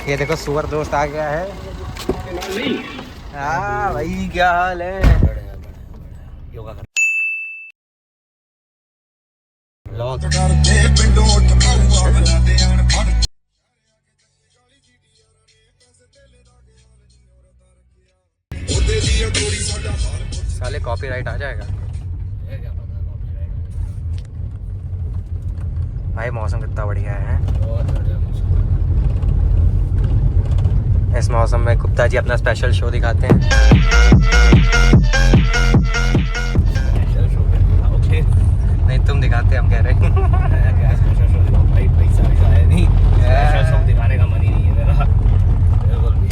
ये देखो सुअर दोस्त आ गया है। हाँ भाई क्या हाल है? योगा कर साले कॉपीराइट आ जाएगा भाई। मौसम कितना बढ़िया है। इस मौसम में गुप्ता जी अपना स्पेशल शो दिखाते हैं। नहीं तुम दिखाते, हम कह रहे हैं। स्पेशल शो दिखाओ भाई, पैसा वैसा है नहीं, स्पेशल शो दिखाने का मन ही नहीं है मेरा बिल्कुल भी।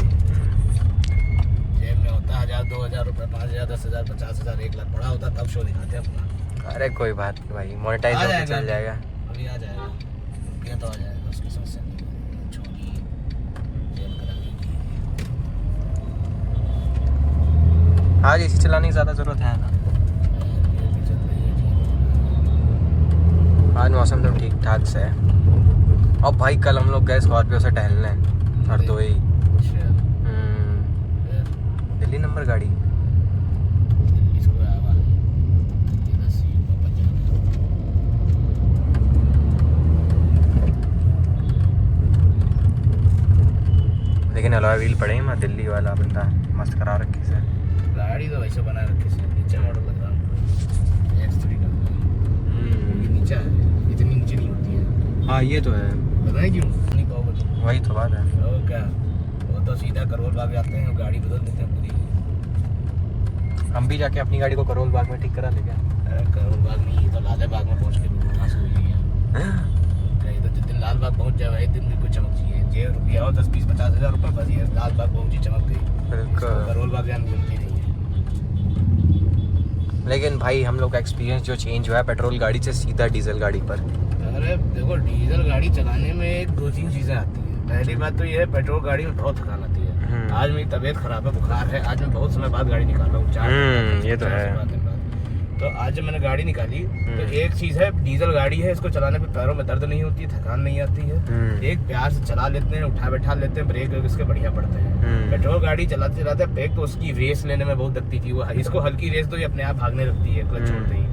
जेब में होता 1000 2000 रुपये, 5000 10,000 50,000 1 लाख पड़ा होता तब शो दिखाते अपना। अरे कोई बात नहीं भाई, मोनेटाइज होकर चल जाएगा। अभी आ जाएगा, ये तो आ जाएगा, उसकी समस्या नहीं है। छोटी जेल कराने की। हाँ जी, इसी चलाने की ज़्यादा ज़रूरत है ना। आज मौसम तो ठीक ठाक से है। और भाई कल हम लोग गए स्कॉर्पियो से टहलने हरदोई। दिल्ली नंबर गाड़ी। लेकिन अलॉय व्हील पड़े मैं दिल्ली वाला बंदा मस्त करा रखी से। गाड़ी तो वैसे बना रखी से, नीचे मॉडल लग रहा है X3 का। नीचे है, इतनी नीचे नहीं होती है। हाँ ये तो है, पता है क्यों नहीं पाओगे तुम? वही तो बात है। और क्या, वो तो सीधा करोल बाग जाते हैं, गाड़ी बदल देते हैं पूरी। हम भी जाके अपनी गाड़ी को करोल बाग में ठीक करा ले क्या? अरे करोल बाग नहीं, तो लाल बाग में पहुंच के बिल्कुल घास हुई है। कहीं तो जिस दिन लाल बाग पहुंच जाए वही दिन बिल्कुल चमक चाहिए। जे रुपया हो 10 20 50 हज़ार रुपये, बस ये लाल बाग पहुंची चमक गई। करोल बाग जाने मिलती नहीं है। लेकिन भाई हम लोग का एक्सपीरियंस जो चेंज हुआ है पेट्रोल गाड़ी से सीधा डीजल गाड़ी पर। अरे देखो, डीजल गाड़ी चलाने में 2-3 चीज़ें आती हैं। पहली बात तो ये है, पेट्रोल गाड़ी में बहुत थकान आती है। आज मेरी तबीयत खराब है, बुखार है, आज मैं बहुत समय बाद गाड़ी निकाल रहा हूँ। 4 ये तो है। तो आज जब मैंने गाड़ी निकाली तो एक चीज़ है, डीजल गाड़ी है, इसको चलाने पे पैरों में दर्द नहीं होती है, थकान नहीं आती है। एक प्यार से चला लेते हैं, उठा बैठा लेते हैं, ब्रेक इसके बढ़िया पड़ते हैं। पेट्रोल गाड़ी चलाते चलाते ब्रेक तो उसकी रेस लेने में बहुत लगती थी। वो इसको हल्की रेस तो ये अपने आप भागने लगती है क्लच छोड़ते ही।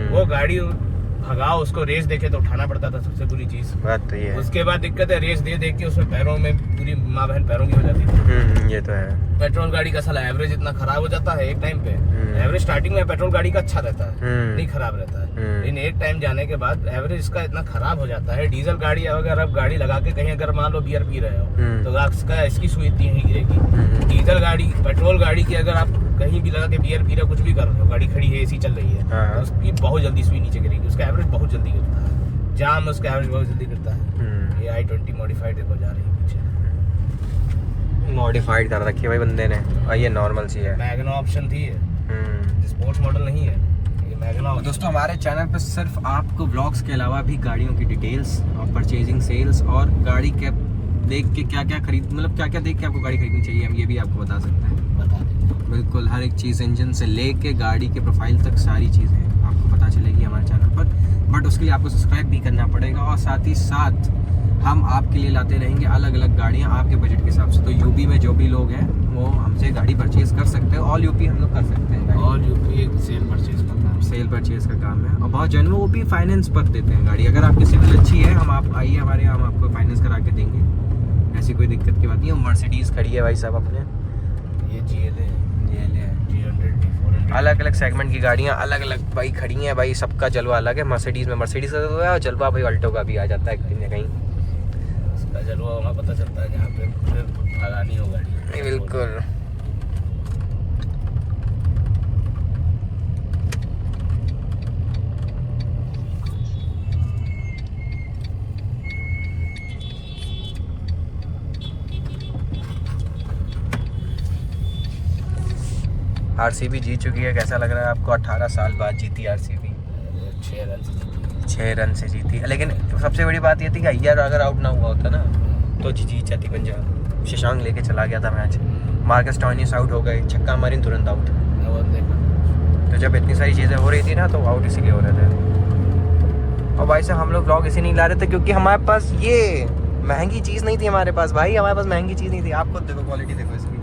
वो गाड़ी भगाओ, उसको रेस देखे तो उठाना पड़ता था, सबसे बुरी चीज बात तो ये है। उसके बाद दिक्कत है, रेस दे के उसमें पैरों में पूरी माँ बहन पैरों की हो जाती थी। ये तो है। पेट्रोल गाड़ी का साला एवरेज इतना खराब हो जाता है एक टाइम पे। एवरेज स्टार्टिंग में पेट्रोल गाड़ी का अच्छा रहता है, नहीं खराब रहता है, लेकिन एक टाइम जाने के बाद एवरेज इसका इतना खराब हो जाता है। डीजल गाड़ी अगर आप गाड़ी लगा के कहीं अगर मान लो बियर पी रहे हो तो इसकी सुई इतनी नहीं गिरेगी। डीजल गाड़ी, पेट्रोल गाड़ी की अगर आप कहीं भी लगा के बियर पी रहे हो, कुछ भी कर रहे हो, गाड़ी खड़ी है, एसी चल रही है, तो उसकी बहुत जल्दी सुई नीचे गिरेगी। उसका एवरेज बहुत जल्दी गिरता है, जाम उसका एवरेज बहुत जल्दी गिरता है। ये i20 मॉडिफाइड देखो जा रही है पीछे, मॉडिफाइड कर रखी है भाई बंदे ने, और ये नॉर्मल सी है। मैग्ना ऑप्शन थी, स्पोर्ट्स मॉडल नहीं है ये मैग्ना। दोस्तों हमारे चैनल पर सिर्फ आपको व्लॉग्स के अलावा भी गाड़ियों की डिटेल्स और परचेजिंग, सेल्स और गाड़ी के देख के क्या क्या खरीद, मतलब क्या क्या देख के आपको गाड़ी खरीदनी चाहिए, हम ये भी आपको बता सकते हैं। बता दें बिल्कुल, हर एक चीज़ इंजन से लेके गाड़ी के प्रोफाइल तक सारी चीज़ें आपको पता चलेगी हमारे चैनल पर। बट उसके लिए आपको सब्सक्राइब भी करना पड़ेगा, और साथ ही साथ हम आपके लिए लाते रहेंगे अलग अलग गाड़ियाँ आपके बजट के हिसाब से। तो यूपी में जो भी लोग हैं वो हमसे गाड़ी परचेज़ कर सकते हैं। ऑल यूपी हम लोग कर सकते हैं। ऑल यूपी एक सेल परचेज का काम, सेल परचेज़ का काम है, और बहुत जन वो भी फाइनेंस पर देते हैं गाड़ी। अगर आपकी सिविल अच्छी है, हम आप आइए हमारे यहाँ, हम आपको फाइनेंस करा के देंगे, ऐसी कोई दिक्कत की बात नहीं है। मर्सिडीज़ खड़ी है भाई साहब अपने, ये GL है, G100 T400, अलग अलग सेगमेंट की गाड़ियाँ अलग अलग भाई खड़ी हैं भाई, सबका जलवा अलग है। मर्सिडीज़ में मर्सिडीज़ का तो है, और जलवा भाई अल्टो का भी आ जाता है कहीं ना कहीं। उसका जलवा वहाँ पता चलता है जहाँ पे भगानी हो गाड़ी। बिल्कुल। RCB जीत चुकी है, कैसा लग रहा है आपको? 18 साल बाद जीती RCB, 6 रन से जीती। लेकिन सबसे बड़ी बात ये थी कि अय्यर अगर आउट ना हुआ होता ना तो जीत जाती पंजाब। शशांक लेके चला गया था मैच, मार्कस स्टोइनिस आउट हो गए, छक्का मारी तुरंत आउट। तो जब इतनी सारी चीज़ें हो रही थी ना तो आउट इसीलिए हो रहे थे। और भाई साहब हम लोग व्लॉग इसी नहीं ला रहे थे क्योंकि हमारे पास ये महंगी चीज़ नहीं थी हमारे पास भाई, हमारे पास महंगी चीज़ नहीं थी। आप खुद देखो क्वालिटी देखो इसकी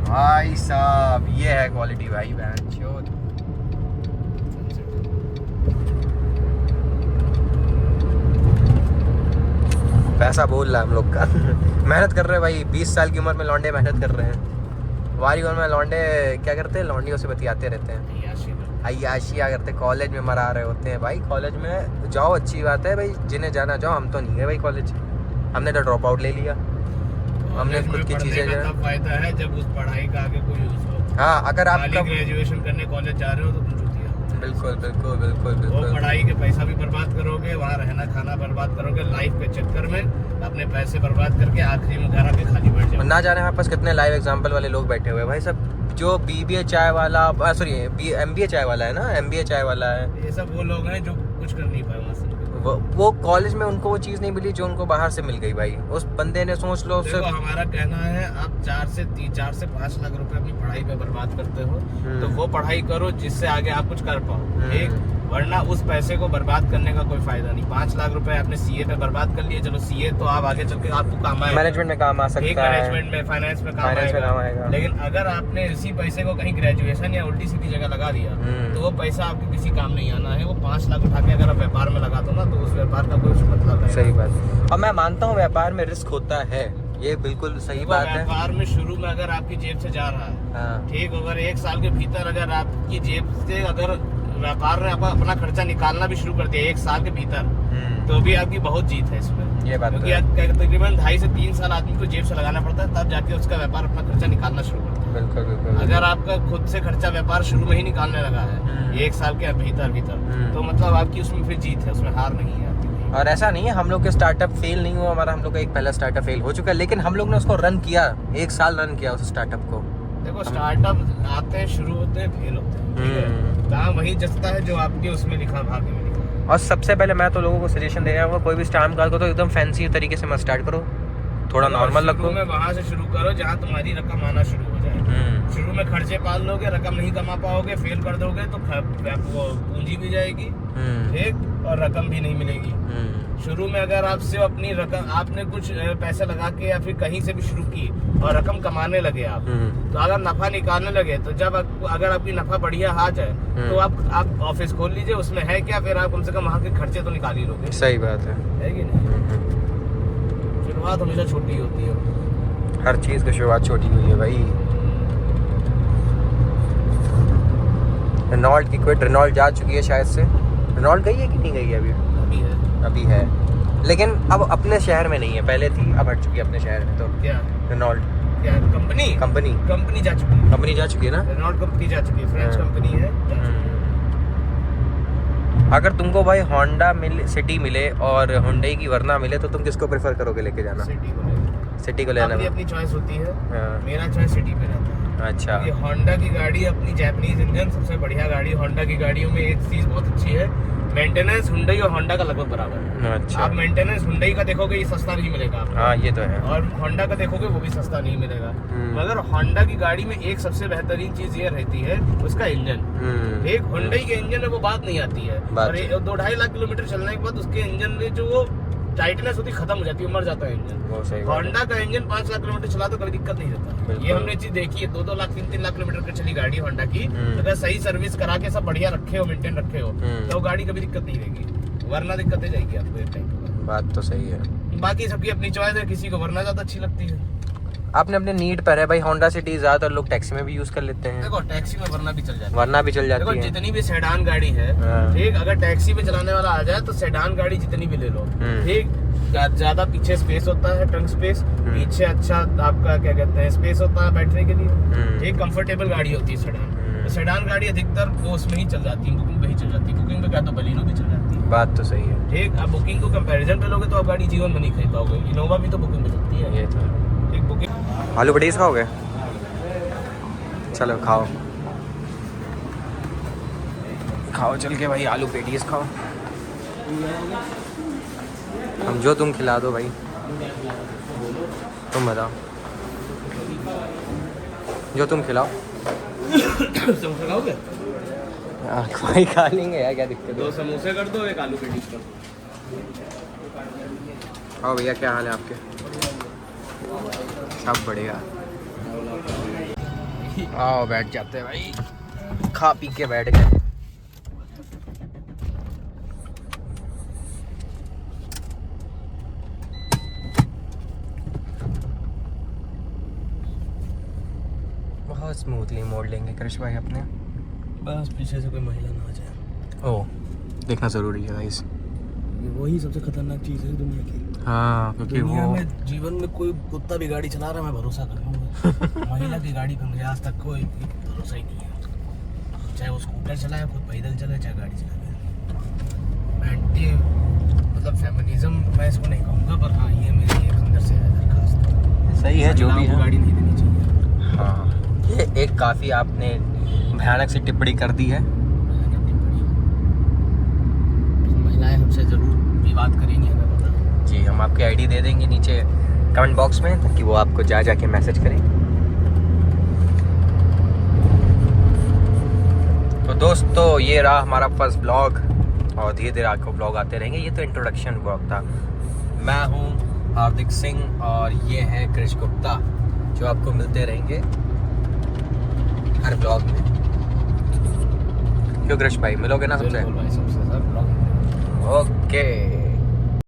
भाई साहब, ये है क्वालिटी भाई बहन चोद। पैसा बोल रहा है हम लोग का मेहनत कर रहे हैं भाई, 20 साल की उम्र में लौंडे मेहनत कर रहे हैं। हमारी उम्र में लौंडे क्या करते हैं, लौंडियों से बतियाते रहते हैं, अय्याशिया करते, कॉलेज में मरा रहे होते हैं भाई। कॉलेज में जाओ अच्छी बात है भाई, जिन्हें जाना जाओ, हम तो नहीं है भाई कॉलेज, हमने तो ड्रॉप आउट ले लिया। हमने खुद की चीज़ें जो तब फायदा है जब उस पढ़ाई का आगे कोई यूज हो। हाँ, अगर आप ग्रेजुएशन करने कॉलेज जा रहे हो तो तुम चूतिया। बिल्कुल बिल्कुल बिल्कुल बिल्कुल। वो पढ़ाई के पैसा भी बर्बाद करोगे, वहाँ रहना खाना बर्बाद करोगे, लाइफ के चक्कर में अपने पैसे बर्बाद करके आखिरी में घर आके खाली बैठ जाओ। ना जाने हमारे पास कितने लाइव एग्जांपल वाले लोग बैठे हुए हैं भाई, सब जो BBA चाय वाला, सॉरी MBA चाय वाला है ना, MBA चाय वाला है, ये सब वो लोग हैं जो कुछ कर नहीं पाए वहाँ से। वो कॉलेज में उनको वो चीज़ नहीं मिली जो उनको बाहर से मिल गई भाई। उस बंदे ने सोच लो देखो, हमारा कहना है आप 4 से 5 लाख रुपए अपनी पढ़ाई पे बर्बाद करते हो तो वो पढ़ाई करो जिससे आगे आप कुछ कर पाओ, ठीक। वरना उस पैसे को बर्बाद करने का कोई फायदा नहीं। 5 लाख रुपए आपने CA पे बर्बाद कर लिए, चलो CA तो आप आगे चल के आपको काम आएगा, मैनेजमेंट में काम आ सकता है, मैनेजमेंट में, फाइनेंस में काम आएगा। लेकिन अगर आपने इसी पैसे को कहीं ग्रेजुएशन या उल्टी सीधी जगह लगा दिया तो वो पैसा आपके किसी काम नहीं आना है। वो 5 लाख उठा के अगर आप व्यापार में लगा दो ना तो उस व्यापार का कोई मतलब नहीं। सही बात। और मैं मानता हूँ व्यापार में रिस्क होता है, ये बिल्कुल सही बात है। व्यापार में शुरू में अगर आपकी जेब से जा रहा है, ठीक, अगर 1 साल के भीतर अगर आपकी जेब से अगर व्यापार ने अपना खर्चा निकालना भी शुरू कर दिया 1 साल के भीतर, तो भी आपकी बहुत जीत है इसमें। ये बात क्योंकि तकरीबन 2.5 से 3 साल आदमी को जेब से लगाना पड़ता है, तब जाके उसका व्यापार अपना खर्चा निकालना शुरू करता है। बिल्कुल बिल्कुल। अगर आपका खुद से खर्चा व्यापार शुरू में ही निकालने लगा है 1 साल के भीतर तो मतलब आपकी उसमें फिर जीत है, उसमें हार नहीं है आपकी। और ऐसा नहीं है हम लोग के स्टार्टअप फेल नहीं हुआ, हमारा हम लोग का एक पहला स्टार्टअप फेल हो चुका है, लेकिन हम लोग ने उसको रन किया, 1 साल रन किया उस स्टार्टअप को। देखो, स्टार्टअप आते हैं, शुरू होते हैं, फेल होते हैं, ठीक है। काम वही जचता है जो आपके उसमें लिखा, भाग्य में लिखा। और सबसे पहले मैं तो लोगों को सजेशन दे रहा हूँ, कोई भी स्टार्ट कर तो एकदम फैंसी तरीके से मत स्टार्ट करो, थोड़ा नॉर्मल रखो। में वहाँ से शुरू करो जहाँ तुम्हारी रकम आना शुरू हो जाए। शुरू में खर्चे पाल लोगे, रकम नहीं कमा पाओगे, फेल कर दोगे तो पूंजी भी जाएगी, ठीक, और रकम भी नहीं मिलेगी। शुरू में अगर आप सिर्फ अपनी रकम, आपने कुछ पैसे लगा के या फिर कहीं से भी शुरू की और रकम कमाने लगे आप, तो अगर नफा निकालने लगे तो जब अगर आपकी नफा बढ़िया आ जाए तो आप ऑफिस खोल लीजिए, उसमें है क्या, फिर आप कम से कम वहाँ के खर्चे तो निकाल ही लोगे। सही बात है कि नहीं? शुरुआत हमेशा छोटी होती है, हर चीज़ की शुरुआत छोटी हुई है भाई। रेनॉल्ट की क्विट, रेनॉल्ट जा चुकी है शायद से, रेनॉल्ट गई है कि नहीं गई है अभी? अभी है, लेकिन अब अपने शहर में नहीं है, पहले थी, अब हट चुकी है अपने शहर में। तो क्या रेनॉल्ट क्या कंपनी जा चुकी है, कंपनी जा चुकी है ना, रेनॉल्ट कंपनी जा चुकी है, फ्रेंच कंपनी है, जा चुकी है। अगर तुमको भाई होंडा सिटी मिले और हुंडई की वरना मिले तो तुम किसको प्रेफर करोगे लेके जाना? सिटी को लेना। अपनी चॉइस होती है, मेरा चॉइस सिटी पे रहता है। अच्छा, ये होंडा की गाड़ी अपनी जापानीज इंजन सबसे बढ़िया गाड़ी। होंडा की गाड़ियों में एक चीज बहुत अच्छी है, मेंटेनेंस हुंडई और होंडा का लगभग बराबर है। अच्छा, आप मेंटेनेंस हुंडई का देखोगे ये सस्ता नहीं मिलेगा आपको। हाँ ये तो है। और होंडा का देखोगे वो भी सस्ता नहीं मिलेगा। मगर होंडा की गाड़ी में एक सबसे बेहतरीन चीज ये रहती है उसका इंजन। एक हुंडई के इंजन में वो बात नहीं आती है, और 2-2.5 लाख किलोमीटर चलने के बाद उसके इंजन में जो वो टाइटनेस होती खत्म हो जाती है, मर जाता है इंजन। होंडा का इंजन 5 लाख किलोमीटर चला तो कोई दिक्कत नहीं रहता। ये हमने चीज देखी है, 2-2 लाख 3-3 लाख किलोमीटर की चली गाड़ी होंडा की, अगर सही सर्विस करा के सब बढ़िया रखे हो, मेंटेन रखे हो, तो गाड़ी कभी दिक्कत नहीं रहेगी, वरना दिक्कत ही जाएगी आपको एक टाइम। बात तो सही है। बाकी सबकी अपनी चॉइस है, किसी को वरना ज्यादा अच्छी लगती है। आपने अपने नीड पर है भाई, होंडा सिटी ज्यादातर लोग टैक्सी में भी यूज कर लेते हैं। देखो, टैक्सी में वरना भी चल जाती है, वरना भी चल जाती है। जितनी भी सेडान गाड़ी है, ठीक, अगर टैक्सी में चलाने वाला आ जाए तो सेडान गाड़ी जितनी भी ले लो, ठीक, ज्यादा पीछे स्पेस होता है, ट्रंक स्पेस, पीछे अच्छा आपका क्या कहते हैं स्पेस होता है बैठने के लिए, एक कंफर्टेबल गाड़ी होती है सेडान। तो सेडान गाड़ी अधिकतर वो उसमें ही चल जाती है, बुकिंग पे ही चल जाती है। बुकिंग पे क्या तो बलिनो भी चल जाती है। बात तो सही है, ठीक। आप बुकिंग को कंपैरिजन पे लोगे तो आप गाड़ी जीवन में नहीं खरीद पाओगे। इनोवा भी तो बुकिंग पे चलती है। ये तो एक बुकिंग। आलू पेटीज खाओगे? चलो खाओ खाओ चल के भाई, आलू पेटीज खाओ। हम जो तुम खिला दो भाई, तुम बताओ जो तुम खिलाओ। समोसा खाओगे? कोई खा लेंगे यार, क्या दिक्कत है। 2 समोसे कर दो, एक आलू पेटीज कर हाँ भैया, क्या हाल है आपके? सब बढ़िया। आओ बैठ जाते हैं भाई, खा पी के बैठ गए। बहुत स्मूथली मोड़ लेंगे कृष भाई अपने, बस पीछे से कोई महिला ना आ जाए। ओह, देखना ज़रूरी है गाइस। वही सबसे खतरनाक चीज़ है दुनिया की। हाँ, क्योंकि दुनिया वो में जीवन में कोई कुत्ता भी गाड़ी चला रहा है, मैं भरोसा कर लूँगा। महिला की गाड़ी पर मुझे आज तक कोई भरोसा ही नहीं है। चाहे वो स्कूटर चलाए, खुद पैदल चलाए, चाहे गाड़ी चलाए। एंटी मतलब फेमिनिज्म मैं इसको नहीं कहूँगा, पर हाँ ये मेरी एक अंदर से दरखास्त। सही है जो भी है। गाड़ी नहीं देनी चाहिए। हाँ, ये एक काफ़ी आपने भयानक सी टिप्पणी कर दी है। महिलाएं हमसे ज़रूर विवाद करेंगी, हमें पता। जी, हम आपकी आईडी दे देंगे नीचे कमेंट बॉक्स में, ताकि वो आपको जा जाके मैसेज करें। तो दोस्तों, ये रहा हमारा फर्स्ट ब्लॉग, और धीरे धीरे आपको ब्लॉग आते रहेंगे। ये तो इंट्रोडक्शन ब्लॉग था। मैं हूँ हार्दिक सिंह और ये है कृष गुप्ता, जो आपको मिलते रहेंगे हर ब्लॉग में। क्यों कृष भाई, मिलोगे ना सबसे? बिल्कुल भाई, सबसे सर ब्लॉग। ओके।